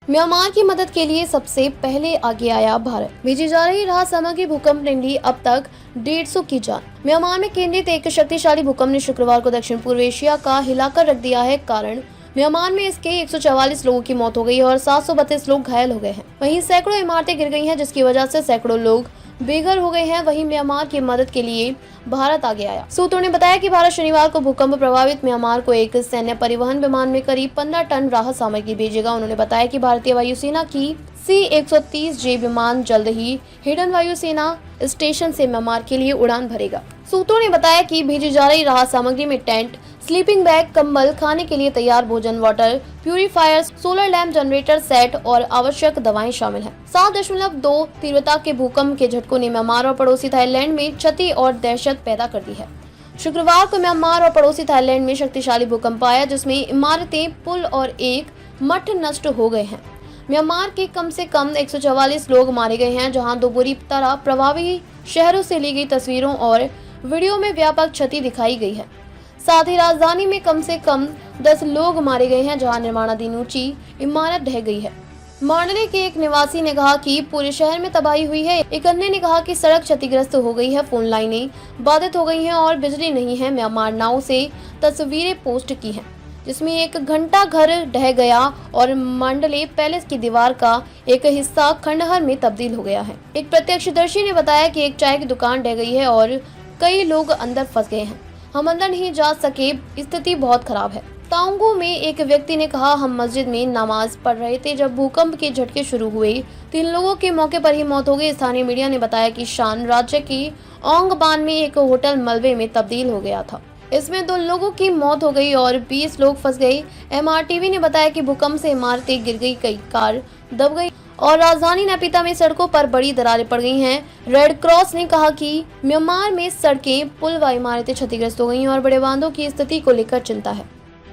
Myanmar की मदद के लिए सबसे पहले आगे आया भारत। भेजी जा रही राहत सामग्री। भूकंप ने ली अब तक 150 की जान। म्यांमार में केंद्रित एक शक्तिशाली भूकंप ने शुक्रवार को दक्षिण पूर्व एशिया का हिलाकर रख दिया है। कारण म्यांमार में इसके 144 लोगों की मौत हो गई है और 732 लोग घायल हो गए हैं। वहीं सैकड़ों इमारतें गिर गई हैं, जिसकी वजह से सैकड़ों लोग बेघर हो गए हैं। वहीं म्यांमार की मदद के लिए भारत आगे आया। सूत्रों ने बताया कि भारत शनिवार को भूकंप प्रभावित म्यांमार को एक सैन्य परिवहन विमान में करीब 15 टन राहत सामग्री भेजेगा। उन्होंने बताया कि भारतीय वायुसेना की C-130J विमान जल्द ही हिडन वायुसेना स्टेशन से म्यांमार के लिए उड़ान भरेगा। सूत्रों ने बताया कि भेजी जा रही राहत सामग्री में टेंट, स्लीपिंग बैग, कंबल, खाने के लिए तैयार भोजन, water purifier, solar lamp, generator set और आवश्यक दवाएं शामिल हैं। 7.2 तीव्रता के भूकंप के झटकों ने म्यांमार और पड़ोसी थाईलैंड में क्षति और दहशत पैदा कर दी है। शुक्रवार को म्यांमार और पड़ोसी थाईलैंड में शक्तिशाली भूकंप आया, जिसमें इमारतें, पुल और एक मठ नष्ट हो गए हैं। म्यांमार के कम से कम 144 लोग मारे गए हैं, जहां दो बुरी तरह प्रभावित शहरों से ली गई तस्वीरों और वीडियो में व्यापक क्षति दिखाई गई है। साथ ही राजधानी में कम से कम 10 लोग मारे गए हैं, जहां निर्माणाधीन ऊंची इमारत ढह गई है। मांडले के एक निवासी ने कहा कि पूरे शहर में तबाही हुई है। एक अन्य ने कहा कि सड़क क्षतिग्रस्त हो गई है, फोन लाइनें बाधित हो गई हैं और बिजली नहीं है। म्यांमार नाउ से तस्वीरें पोस्ट की हैं, जिसमें एक घंटा घर ढह गया और मांडले पैलेस की दीवार का एक हिस्सा खंडहर में तब्दील हो गया है। एक प्रत्यक्षदर्शी ने बताया कि एक चाय की दुकान ढह गई है और कई लोग अंदर फंस गए हैं। हम अंदर नहीं जा सके, स्थिति बहुत खराब है। तांगू में एक व्यक्ति ने कहा, हम मस्जिद में नमाज पढ़ रहे थे जब भूकंप के झटके शुरू हुए। 3 लोगों की मौके पर ही मौत हो गई। स्थानीय मीडिया ने बताया कि शान राज्य की ओंगबान में एक होटल मलबे में तब्दील हो गया था। इसमें 2 लोगों की मौत हो गई और 20 लोग फंस गए। MRTV ने बताया कि भूकंप से इमारतें गिर गई, कई कार दब गई और राजधानी नैपिता में सड़कों पर बड़ी दरारें पड़ गई हैं। रेड क्रॉस ने कहा कि म्यांमार में सड़कें, पुल व इमारतें क्षतिग्रस्त हो गई हैं और बड़े बांधों की स्थिति को लेकर चिंता है।